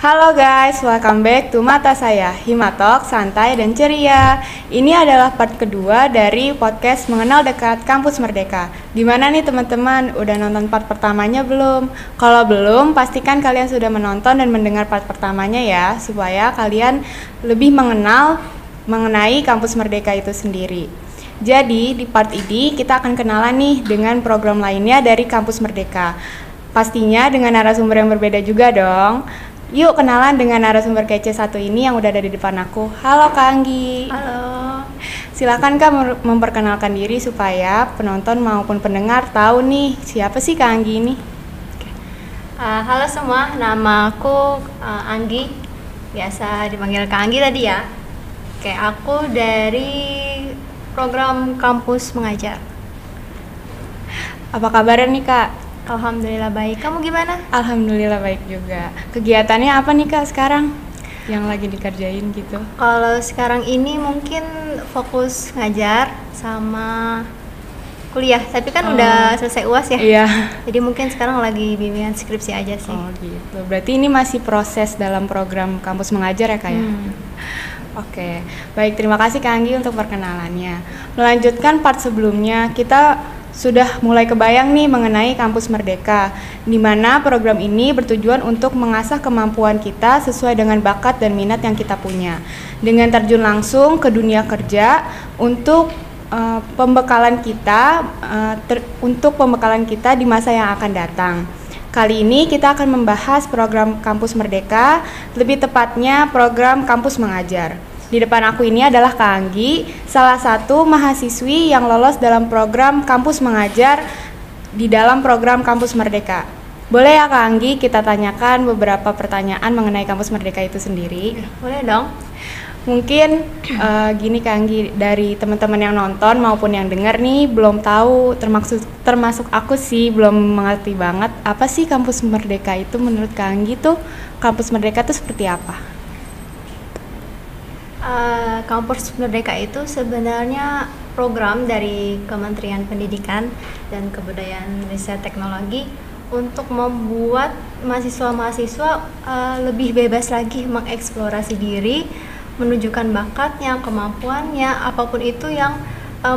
Halo guys, welcome back to Mata Saya, Himatalk, santai dan ceria. Ini adalah part kedua dari podcast Mengenal Dekat Kampus Merdeka. Gimana nih teman-teman, udah nonton part pertamanya belum? Kalau belum, pastikan kalian sudah menonton dan mendengar part pertamanya ya, supaya kalian lebih mengenal mengenai Kampus Merdeka itu sendiri. Jadi di part ini kita akan kenalan nih dengan program lainnya dari Kampus Merdeka. Pastinya dengan narasumber yang berbeda juga dong. Yuk kenalan dengan narasumber kece satu ini yang udah ada di depan aku. Halo Kak Anggi. Halo. Silakan Kak memperkenalkan diri supaya penonton maupun pendengar tahu nih siapa sih Kak Anggi ini. Halo semua, nama aku Anggi. Biasa dipanggil Kak Anggi tadi ya. Oke, aku dari program Kampus Mengajar. Apa kabarnya nih Kak? Alhamdulillah baik. Kamu gimana? Alhamdulillah baik juga. Kegiatannya apa nih Kak sekarang yang lagi dikerjain gitu? Kalau sekarang ini mungkin fokus ngajar sama kuliah. Tapi kan udah selesai UAS ya. Iya. Jadi mungkin sekarang lagi bimbingan skripsi aja sih. Oh gitu. Berarti ini masih proses dalam program Kampus Mengajar ya Kak ya? Oke. Baik, terima kasih Kak Anggi untuk perkenalannya. Melanjutkan part sebelumnya, kita sudah mulai kebayang nih mengenai Kampus Merdeka, di mana program ini bertujuan untuk mengasah kemampuan kita sesuai dengan bakat dan minat yang kita punya, dengan terjun langsung ke dunia kerja untuk pembekalan kita di masa yang akan datang. Kali ini kita akan membahas program Kampus Merdeka, lebih tepatnya program Kampus Mengajar. Di depan aku ini adalah Kak Anggi, salah satu mahasiswi yang lolos dalam program Kampus Mengajar di dalam program Kampus Merdeka. Boleh ya Kak Anggi kita tanyakan beberapa pertanyaan mengenai Kampus Merdeka itu sendiri? Boleh dong. Mungkin gini Kak Anggi, dari teman-teman yang nonton maupun yang dengar nih belum tahu, termasuk aku sih belum mengerti banget apa sih Kampus Merdeka itu. Menurut Kak Anggi tuh Kampus Merdeka itu seperti apa? Kampus Merdeka itu sebenarnya program dari Kementerian Pendidikan dan Kebudayaan Riset Teknologi untuk membuat mahasiswa-mahasiswa lebih bebas lagi mengeksplorasi diri, menunjukkan bakatnya, kemampuannya, apapun itu yang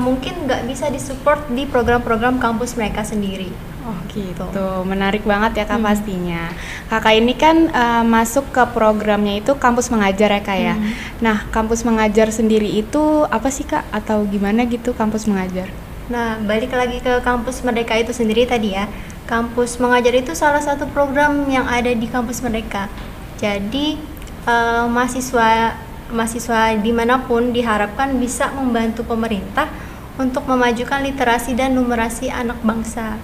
mungkin nggak bisa disupport di program-program kampus mereka sendiri. Oh gitu, menarik banget ya Kak pastinya. Kakak ini kan masuk ke programnya itu Kampus Mengajar ya Kak ya. Nah, Kampus Mengajar sendiri itu apa sih Kak? Atau gimana gitu Kampus Mengajar? Nah, balik lagi ke Kampus Merdeka itu sendiri tadi ya. Kampus Mengajar itu salah satu program yang ada di Kampus Merdeka. Jadi mahasiswa dimanapun diharapkan bisa membantu pemerintah untuk memajukan literasi dan numerasi anak bangsa.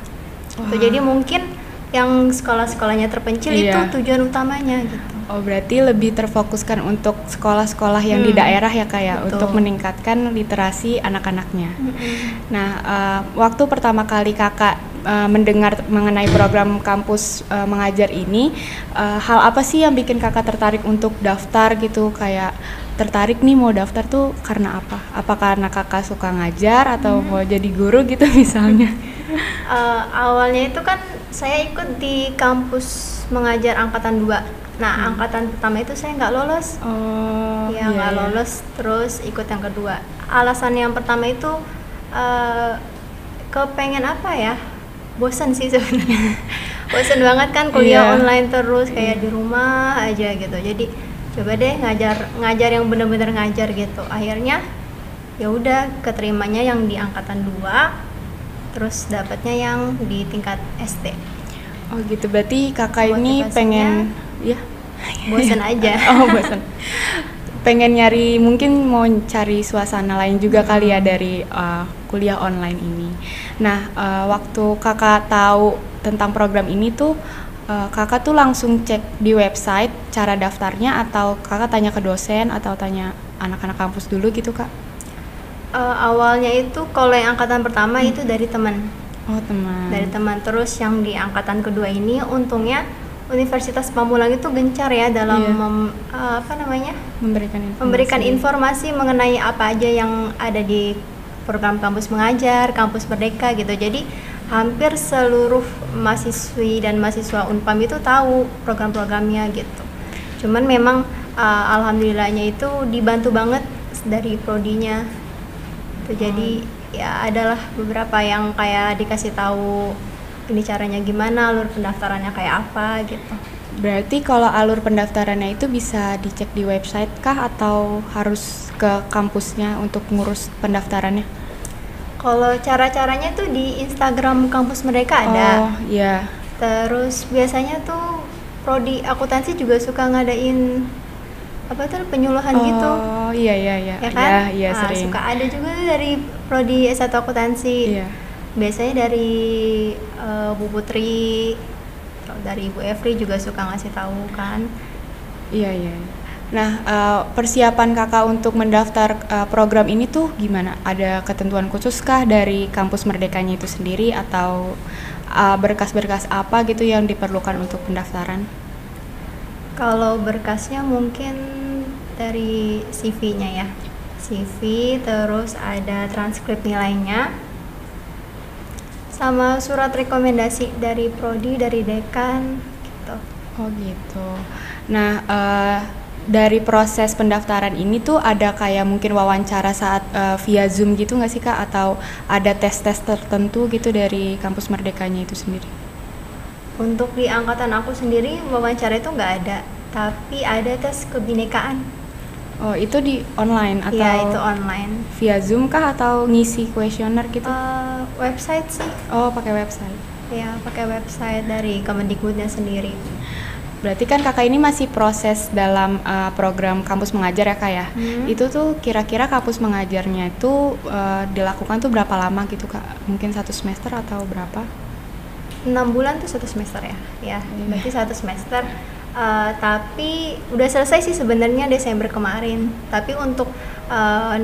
Jadi mungkin yang sekolah-sekolahnya terpencil itu tujuan utamanya gitu. Oh berarti lebih terfokuskan untuk sekolah-sekolah yang di daerah ya Kak ya, untuk meningkatkan literasi anak-anaknya. Nah waktu pertama kali Kakak mendengar mengenai program Kampus Mengajar ini, hal apa sih yang bikin Kakak tertarik untuk daftar gitu? Kayak tertarik nih mau daftar tuh karena apa? Apa karena Kakak suka ngajar atau mau jadi guru gitu misalnya? Awalnya itu kan saya ikut di Kampus Mengajar Angkatan 2. Nah, angkatan pertama itu saya nggak lolos. Nggak lolos, terus ikut yang kedua. Alasan yang pertama itu kepengen apa ya? Bosan sih sebenarnya. Bosan banget kan kuliah online terus kayak di rumah aja gitu. Jadi coba deh ngajar yang benar-benar ngajar gitu. Akhirnya ya udah keterimanya yang di angkatan 2. Terus dapatnya yang di tingkat SD. Oh gitu, berarti kakak ini pengen bosan aja. Oh bosan. Pengen mungkin mau cari suasana lain juga kali ya dari kuliah online ini. Nah waktu kakak tahu tentang program ini tuh kakak tuh langsung cek di website cara daftarnya atau kakak tanya ke dosen atau tanya anak-anak kampus dulu gitu Kak? Awalnya itu kalau yang angkatan pertama itu dari teman. Oh teman. Dari teman. Terus yang di angkatan kedua ini untungnya Universitas Pamulang itu gencar ya dalam memberikan informasi mengenai apa aja yang ada di program Kampus Mengajar, Kampus Merdeka gitu. Jadi hampir seluruh mahasiswi dan mahasiswa Unpam itu tahu program-programnya gitu. Cuman memang alhamdulillahnya itu dibantu banget dari prodinya. Jadi ya adalah beberapa yang kayak dikasih tahu ini caranya gimana, alur pendaftarannya kayak apa gitu. Berarti kalau alur pendaftarannya itu bisa dicek di website kah atau harus ke kampusnya untuk ngurus pendaftarannya? Kalau cara-caranya tuh di Instagram kampus mereka Oh ada. iya. Terus biasanya tuh prodi akuntansi juga suka ngadain apa tuh penyuluhan gitu. Oh iya Ya kan? Iya sering. Suka ada juga tuh dari prodi S1 akuntansi. Iya. Biasanya dari Bu Putri, dari Bu Efri juga suka ngasih tahu kan. Iya. Nah, persiapan kakak untuk mendaftar program ini tuh gimana? Ada ketentuan khusus kah dari kampus Merdekanya itu sendiri atau berkas-berkas apa gitu yang diperlukan untuk pendaftaran? Kalau berkasnya mungkin dari CV-nya ya. CV, terus ada transkrip nilainya, sama surat rekomendasi dari prodi, dari dekan gitu. Oh gitu. Nah, dari proses pendaftaran ini tuh ada kayak mungkin wawancara saat via Zoom gitu nggak sih Kak? Atau ada tes-tes tertentu gitu dari kampus Merdekanya itu sendiri? Untuk di angkatan aku sendiri wawancara itu nggak ada, tapi ada tes kebinekaan. Oh itu di online atau? Iya itu online. Via Zoom kah atau ngisi kuesioner gitu? Website sih. Oh pakai website. Ya pakai website dari Kemendikbudnya sendiri. Berarti kan kakak ini masih proses dalam program kampus mengajar ya kak ya? Itu tuh kira-kira kampus mengajarnya itu dilakukan tuh berapa lama gitu kak? Mungkin 1 semester atau berapa? 6 bulan tuh 1 semester ya? Berarti 1 semester. Tapi udah selesai sih sebenarnya Desember kemarin. Tapi untuk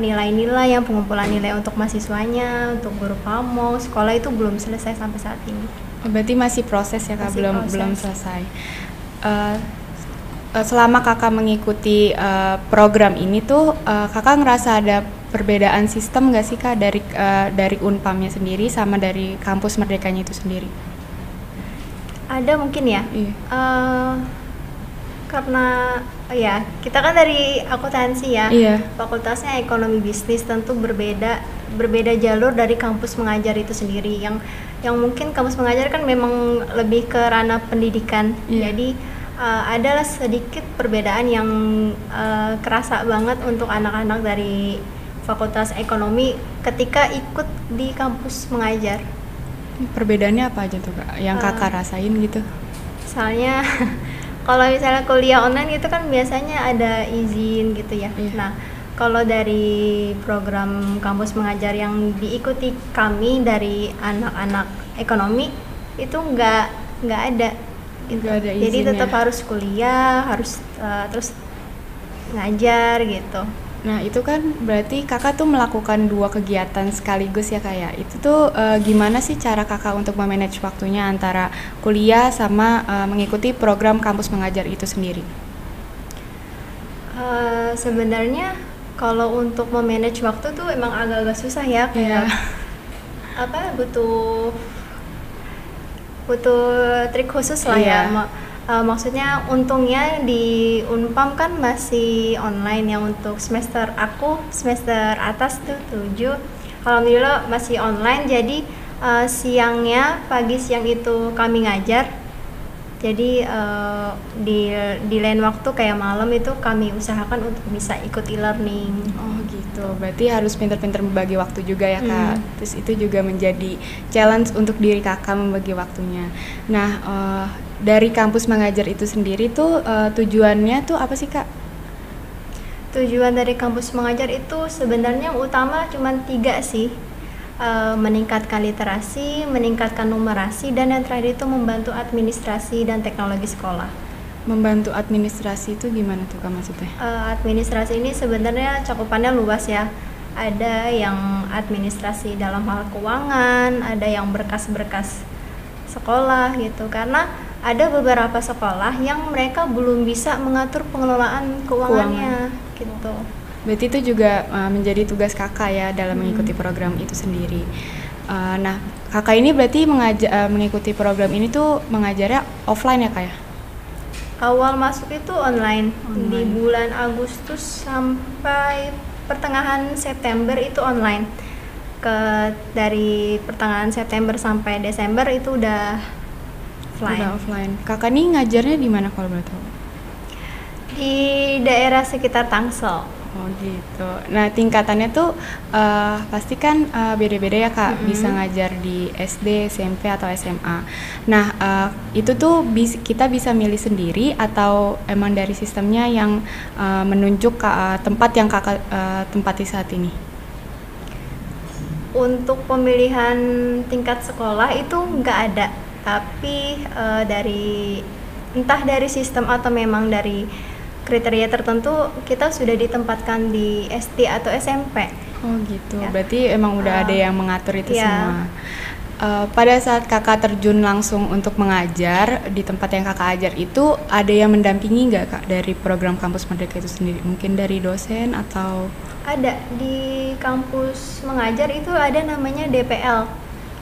nilai-nilai yang pengumpulan nilai untuk mahasiswanya, untuk guru pamong, sekolah itu belum selesai sampai saat ini. Oh, berarti masih proses ya kak? Masih Belum selesai. Selama kakak mengikuti program ini tuh kakak ngerasa ada perbedaan sistem nggak sih kak dari Unpamnya sendiri sama dari kampus Merdekanya itu sendiri? Ada mungkin ya. Iya. Karena ya kita kan dari akuntansi ya. Iya. Fakultasnya ekonomi bisnis, tentu berbeda jalur dari kampus mengajar itu sendiri. Yang mungkin kampus mengajar kan memang lebih ke ranah pendidikan. Iya. Jadi adalah sedikit perbedaan yang kerasa banget untuk anak-anak dari fakultas ekonomi ketika ikut di kampus mengajar. Perbedaannya apa aja tuh kak? Yang kakak rasain gitu? Misalnya kalau misalnya kuliah online itu kan biasanya ada izin gitu ya. Iya. Nah, kalau dari program kampus mengajar yang diikuti kami dari anak-anak ekonomi itu nggak ada. Gitu. Nggak ada Jadi izinnya. tetap harus kuliah, harus terus ngajar gitu. Nah itu kan berarti kakak tuh melakukan 2 kegiatan sekaligus ya kak ya. Itu tuh gimana sih cara kakak untuk memanage waktunya antara kuliah sama mengikuti program kampus mengajar itu sendiri? Sebenarnya kalau untuk memanage waktu tuh emang agak-agak susah ya, kayak butuh trik khusus lah ya. Maksudnya untungnya di Unpam kan masih online ya, untuk semester aku semester atas tuh 7 alhamdulillah masih online. Jadi pagi siang itu kami ngajar, jadi di lain waktu kayak malam itu kami usahakan untuk bisa ikut e-learning. Oh gitu, berarti harus pintar-pintar membagi waktu juga ya kak. Terus itu juga menjadi challenge untuk diri kakak membagi waktunya. Nah dari kampus mengajar itu sendiri tuh tujuannya tuh apa sih kak? Tujuan dari kampus mengajar itu sebenarnya utama cuma 3 sih. Meningkatkan literasi, meningkatkan numerasi, dan yang terakhir itu membantu administrasi dan teknologi sekolah. Membantu administrasi itu gimana tuh kak maksudnya? Administrasi ini sebenarnya cakupannya luas ya. Ada yang administrasi dalam hal keuangan, ada yang berkas-berkas sekolah gitu. Karena ada beberapa sekolah yang mereka belum bisa mengatur pengelolaan keuangannya gitu. Berarti itu juga menjadi tugas kakak ya dalam mengikuti program itu sendiri. Nah kakak ini berarti mengikuti program ini tuh mengajarnya offline ya kak ya? Awal masuk itu online. Di bulan Agustus sampai pertengahan September itu online. Dari pertengahan September sampai Desember itu udah offline. Udah offline. Kakak nih ngajarnya di mana kalau boleh tahu? Di daerah sekitar Tangsel. Oh gitu. Nah tingkatannya tuh pasti kan beda-beda ya Kak. Bisa ngajar di SD, SMP atau SMA. Nah itu tuh kita bisa milih sendiri atau emang dari sistemnya yang menunjuk tempat yang Kakak tempati saat ini? Untuk pemilihan tingkat sekolah itu nggak ada, tapi entah dari sistem atau memang dari kriteria tertentu kita sudah ditempatkan di SD atau SMP. Oh gitu, Ya. berarti emang udah ada yang mengatur itu ya. semua. Pada saat kakak terjun langsung untuk mengajar di tempat yang kakak ajar itu ada yang mendampingi nggak Kak dari program Kampus Merdeka itu sendiri? Mungkin dari dosen atau? Ada di kampus mengajar itu ada namanya DPL,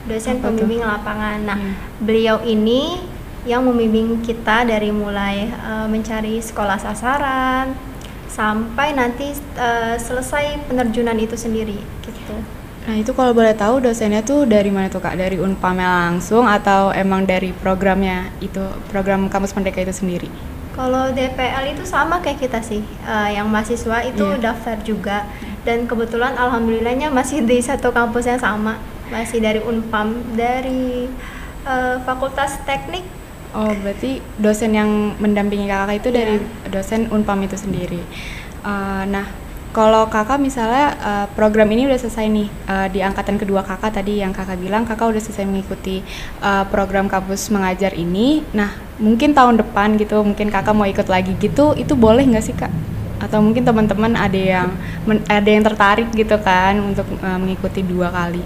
dosen Apa pembimbing lapangan. Nah, beliau ini yang membimbing kita dari mulai mencari sekolah sasaran sampai nanti selesai penerjunan itu sendiri gitu. Nah itu kalau boleh tahu dosennya tuh dari mana tuh Kak? Dari Unpamnya langsung atau emang dari programnya itu, program Kampus Merdeka itu sendiri? Kalau DPL itu sama kayak kita sih, yang mahasiswa itu daftar juga, dan kebetulan alhamdulillahnya masih di satu kampus yang sama, masih dari Unpam, dari Fakultas Teknik. Oh berarti dosen yang mendampingi kakak itu dari dosen Unpam itu sendiri. Nah kalau kakak misalnya program ini udah selesai nih di angkatan kedua kakak tadi yang kakak bilang kakak udah selesai mengikuti program kampus mengajar ini. Nah mungkin tahun depan gitu mungkin kakak mau ikut lagi gitu, itu boleh nggak sih Kak? Atau mungkin teman-teman ada yang tertarik gitu kan untuk mengikuti 2 kali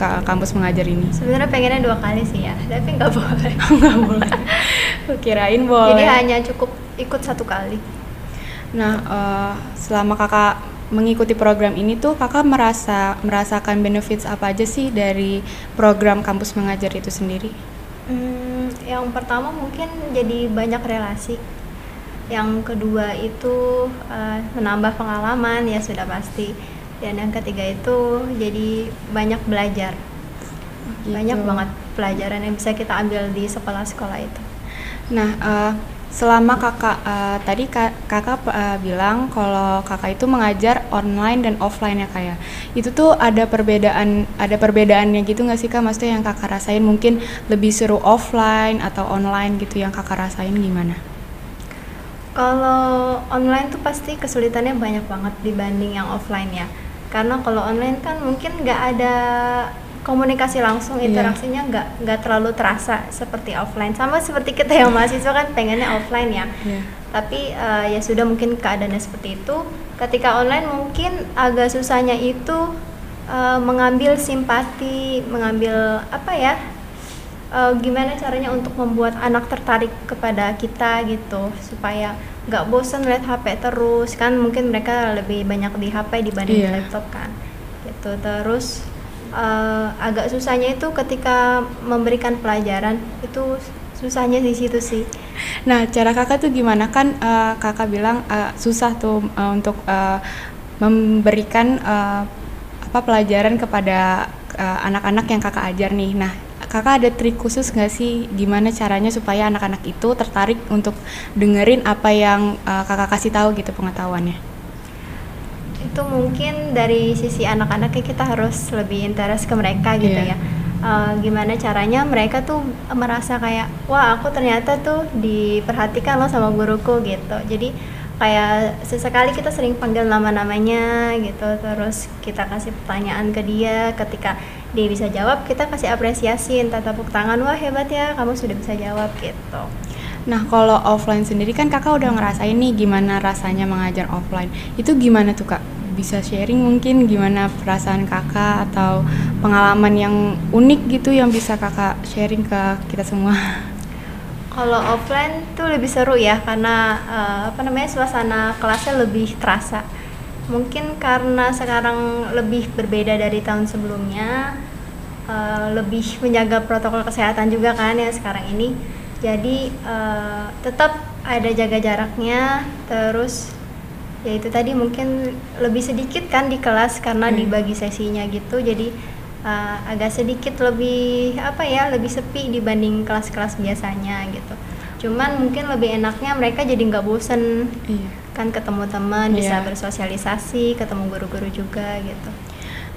kampus mengajar ini? Sebenarnya pengennya 2 kali sih ya, tapi nggak boleh. Nggak boleh. Kirain boleh. Jadi hanya cukup ikut 1 kali. Nah, selama kakak mengikuti program ini tuh kakak merasakan benefits apa aja sih dari program kampus mengajar itu sendiri? Yang pertama mungkin jadi banyak relasi. Yang kedua itu menambah pengalaman ya sudah pasti. Dan yang ketiga itu jadi banyak belajar. Gitu. Banyak banget pelajaran yang bisa kita ambil di sekolah-sekolah itu. Nah, selama kakak tadi kakak bilang kalau kakak itu mengajar online dan offline ya Kak ya. Itu tuh ada perbedaannya gitu nggak sih Kak? Maksudnya yang kakak rasain mungkin lebih seru offline atau online gitu yang kakak rasain gimana? Kalau online tuh pasti kesulitannya banyak banget dibanding yang offline ya. Karena kalau online kan mungkin nggak ada komunikasi langsung, interaksinya nggak terlalu terasa seperti offline. Sama seperti kita yang mahasiswa kan pengennya offline ya. Tapi ya sudah mungkin keadaannya seperti itu. Ketika online mungkin agak susahnya itu mengambil simpati, mengambil gimana caranya untuk membuat anak tertarik kepada kita gitu, supaya nggak bosan lihat HP terus kan. Mungkin mereka lebih banyak di HP dibanding di laptop kan gitu. Terus agak susahnya itu ketika memberikan pelajaran, itu susahnya di situ sih. Nah cara kakak tuh gimana kan kakak bilang susah tuh untuk memberikan pelajaran kepada anak-anak yang kakak ajar nih. Nah kakak ada trik khusus nggak sih gimana caranya supaya anak-anak itu tertarik untuk dengerin apa yang kakak kasih tahu gitu pengetahuannya? Itu mungkin dari sisi anak-anaknya kita harus lebih interest ke mereka gitu ya. Gimana caranya mereka tuh merasa kayak wah aku ternyata tuh diperhatikan loh sama guruku gitu. Jadi kayak sesekali kita sering panggil nama-namanya gitu, terus kita kasih pertanyaan ke dia. Ketika dia bisa jawab kita kasih apresiasi, entah tepuk tangan, wah hebat ya kamu sudah bisa jawab gitu. Nah kalau offline sendiri kan kakak udah ngerasain nih gimana rasanya mengajar offline. Itu gimana tuh Kak? Bisa sharing mungkin gimana perasaan kakak atau pengalaman yang unik gitu yang bisa kakak sharing ke kita semua? Kalau offline tuh lebih seru ya karena suasana kelasnya lebih terasa. Mungkin karena sekarang lebih berbeda dari tahun sebelumnya, lebih menjaga protokol kesehatan juga kan ya sekarang ini. Jadi tetap ada jaga jaraknya, terus ya itu tadi mungkin lebih sedikit kan di kelas karena dibagi sesinya gitu, jadi agak sedikit lebih lebih sepi dibanding kelas-kelas biasanya gitu. Cuman mungkin lebih enaknya mereka jadi nggak bosen, kan ketemu teman, bisa bersosialisasi, ketemu guru-guru juga gitu.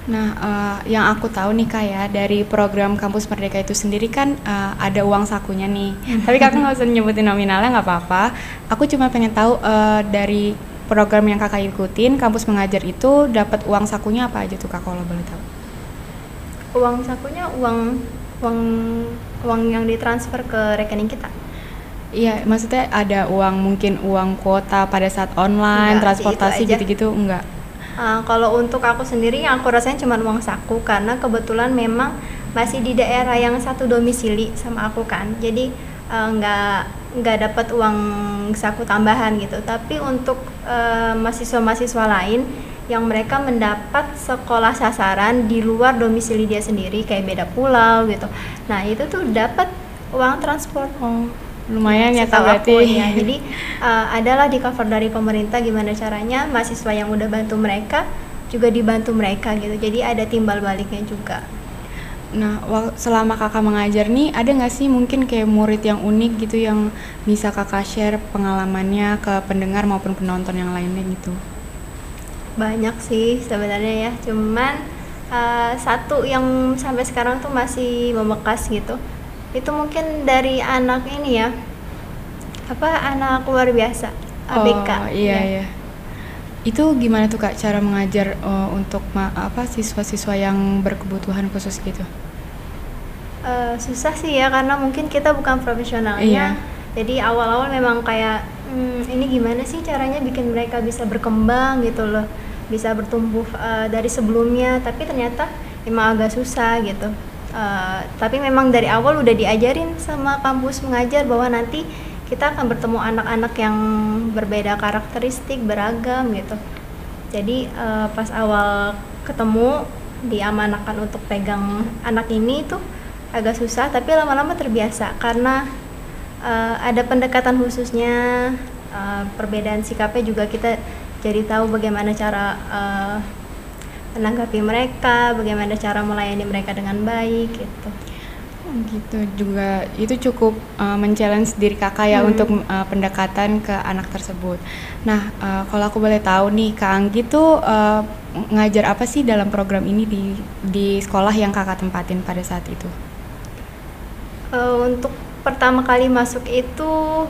Nah, yang aku tahu nih Kak ya, dari program Kampus Merdeka itu sendiri kan ada uang sakunya nih. Tapi Kakak nggak usah nyebutin nominalnya, nggak apa-apa. Aku cuma pengen tahu dari program yang Kakak ikutin, Kampus Mengajar itu dapat uang sakunya apa aja tuh Kak, kalau boleh tahu? Uang sakunya uang yang ditransfer ke rekening kita. Iya, maksudnya ada uang, mungkin uang kuota pada saat online, Enggak, transportasi gitu-gitu, enggak? Kalau untuk aku sendiri yang aku rasain cuma uang saku, karena kebetulan memang masih di daerah yang satu domisili sama aku kan, jadi nggak dapat uang saku tambahan gitu. Tapi untuk mahasiswa-mahasiswa lain yang mereka mendapat sekolah sasaran di luar domisili dia sendiri, kayak beda pulau gitu, nah itu tuh dapat uang transport. Lumayan ya Kak berarti. Ya. Jadi adalah di cover dari pemerintah gimana caranya mahasiswa yang udah bantu mereka juga dibantu mereka gitu. Jadi ada timbal baliknya juga. Nah, selama Kakak mengajar nih, ada nggak sih mungkin kayak murid yang unik gitu yang bisa Kakak share pengalamannya ke pendengar maupun penonton yang lainnya gitu? Banyak sih sebenarnya ya. Cuman satu yang sampai sekarang tuh masih membekas gitu. Itu mungkin dari anak ini ya, anak luar biasa, ABK. Iya. Itu gimana tuh Kak cara mengajar untuk siswa-siswa yang berkebutuhan khusus gitu? Susah sih ya, karena mungkin kita bukan profesionalnya. Iya. Jadi awal-awal memang kayak ini gimana sih caranya bikin mereka bisa berkembang gitu loh, bisa bertumbuh dari sebelumnya. Tapi ternyata emang agak susah gitu. Tapi memang dari awal udah diajarin sama kampus mengajar bahwa nanti kita akan bertemu anak-anak yang berbeda karakteristik, beragam gitu. Jadi pas awal ketemu diamanahkan untuk pegang anak ini tuh agak susah, tapi lama-lama terbiasa karena ada pendekatan khususnya, perbedaan sikapnya juga kita jadi tahu bagaimana cara menanggapi mereka, bagaimana cara melayani mereka dengan baik gitu. Gitu juga, itu cukup men-challenge diri Kakak ya untuk pendekatan ke anak tersebut. Nah, kalau aku boleh tahu nih, Kak Anggi tuh ngajar apa sih dalam program ini di sekolah yang Kakak tempatin pada saat itu? Untuk pertama kali masuk itu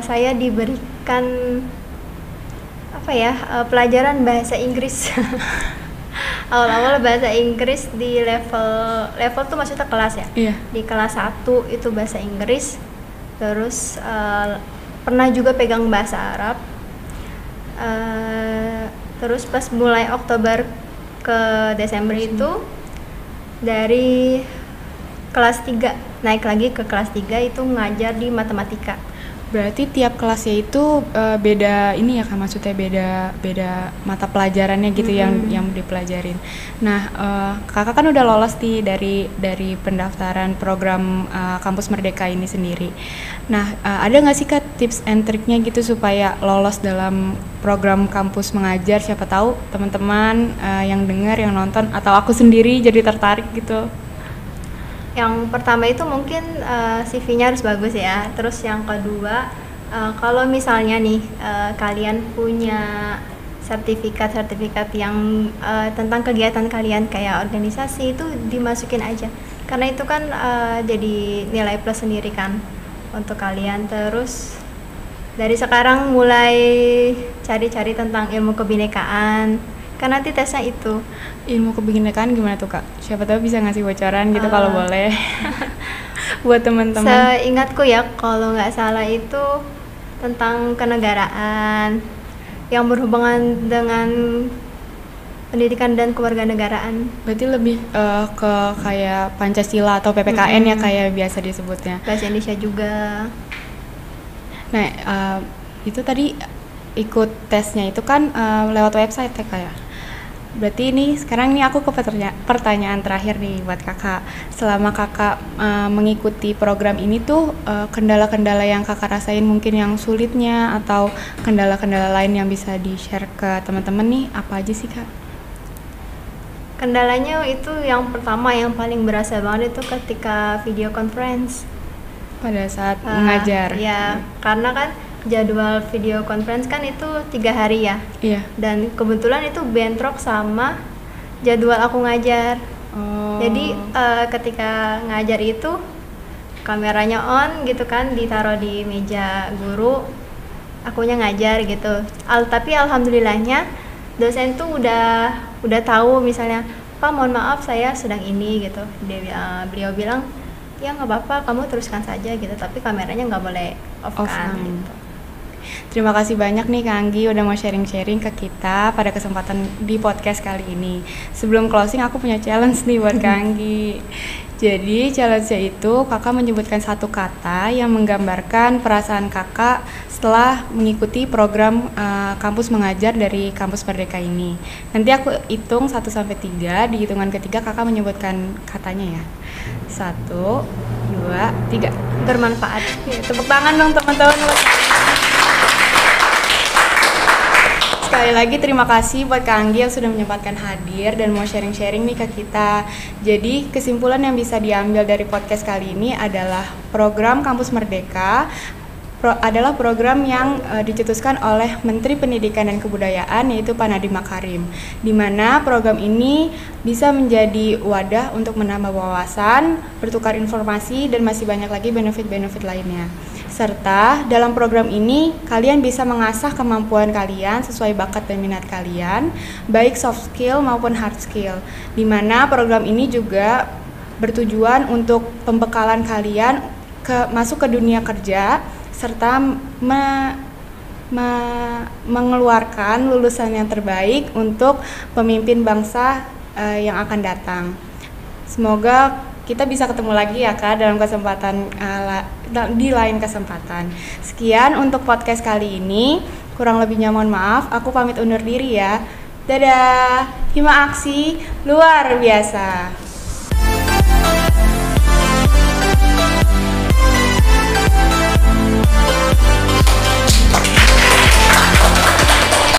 saya diberikan pelajaran bahasa Inggris. Awal-awal bahasa Inggris di level tuh maksudnya kelas ya. Iya. Di kelas 1 itu bahasa Inggris. Terus pernah juga pegang bahasa Arab. Terus pas mulai Oktober ke Desember itu dari kelas 3 naik lagi ke kelas 3 itu ngajar di matematika. Berarti tiap kelasnya itu beda ini ya Kak, maksudnya beda mata pelajarannya gitu yang dipelajarin. Nah, Kakak kan udah lolos nih dari pendaftaran program Kampus Merdeka ini sendiri. Nah, ada nggak sih Kak tips and triknya gitu supaya lolos dalam program Kampus Mengajar? Siapa tahu teman-teman yang dengar, yang nonton atau aku sendiri jadi tertarik gitu. Yang pertama itu mungkin CV-nya harus bagus ya. Terus yang kedua, kalau misalnya nih kalian punya sertifikat yang tentang kegiatan kalian kayak organisasi, itu dimasukin aja. Karena itu kan jadi nilai plus sendiri kan untuk kalian. Terus dari sekarang mulai cari-cari tentang ilmu kebinekaan. Kan nanti tesnya itu. Ilmu kebinekaan gimana tuh Kak? Siapa tahu bisa ngasih bocoran gitu kalau boleh. Buat teman-teman. Seingatku ya, kalau nggak salah itu tentang kenegaraan yang berhubungan dengan pendidikan dan kewarganegaraan. Berarti lebih ke kayak Pancasila atau PPKN ya kayak biasa disebutnya. Bahasa Indonesia juga. Nah, itu tadi ikut tesnya itu kan lewat website ya kayak. Berarti ini sekarang nih aku ke pertanyaan terakhir nih buat kakak. Selama kakak mengikuti program ini tuh kendala-kendala yang kakak rasain mungkin yang sulitnya atau kendala-kendala lain yang bisa di-share ke teman-teman nih apa aja sih kak? Kendalanya itu yang pertama yang paling berasa banget itu ketika video conference. Pada saat mengajar. Ya, karena kan jadwal video conference kan itu 3 hari ya. Iya. Dan kebetulan itu bentrok sama jadwal aku ngajar. Jadi ketika ngajar itu kameranya on gitu kan, ditaruh di meja guru, akunya ngajar gitu. Tapi alhamdulillahnya dosen tuh udah tahu, misalnya, "Pak, mohon maaf saya sedang ini," gitu. Beliau bilang, "Ya nggak apa-apa, kamu teruskan saja," gitu. Tapi kameranya nggak boleh off kan. Gitu. Terima kasih banyak nih Kak Anggi udah mau sharing-sharing ke kita pada kesempatan di podcast kali ini. Sebelum closing aku punya challenge nih buat Kak Anggi. Jadi challenge-nya itu kakak menyebutkan satu kata yang menggambarkan perasaan kakak setelah mengikuti program kampus mengajar dari Kampus Merdeka ini. Nanti aku hitung 1-3, di hitungan ketiga kakak menyebutkan katanya ya. 1, 2, 3. Bermanfaat. Ya, tepuk tangan dong teman-teman. Sekali lagi terima kasih buat Kak Anggi yang sudah menyempatkan hadir dan mau sharing-sharing nih ke kita. Jadi kesimpulan yang bisa diambil dari podcast kali ini adalah program Kampus Merdeka adalah program yang dicetuskan oleh Menteri Pendidikan dan Kebudayaan yaitu Pak Nadiem Makarim, di mana program ini bisa menjadi wadah untuk menambah wawasan, bertukar informasi, dan masih banyak lagi benefit-benefit lainnya. Serta dalam program ini kalian bisa mengasah kemampuan kalian sesuai bakat dan minat kalian, baik soft skill maupun hard skill, di mana program ini juga bertujuan untuk pembekalan kalian masuk ke dunia kerja serta mengeluarkan lulusan yang terbaik untuk pemimpin bangsa yang akan datang. Semoga kita bisa ketemu lagi ya Kak dalam kesempatan di lain kesempatan. Sekian untuk podcast kali ini. Kurang lebihnya mohon maaf. Aku pamit undur diri ya. Dadah. Hima Aksi luar biasa.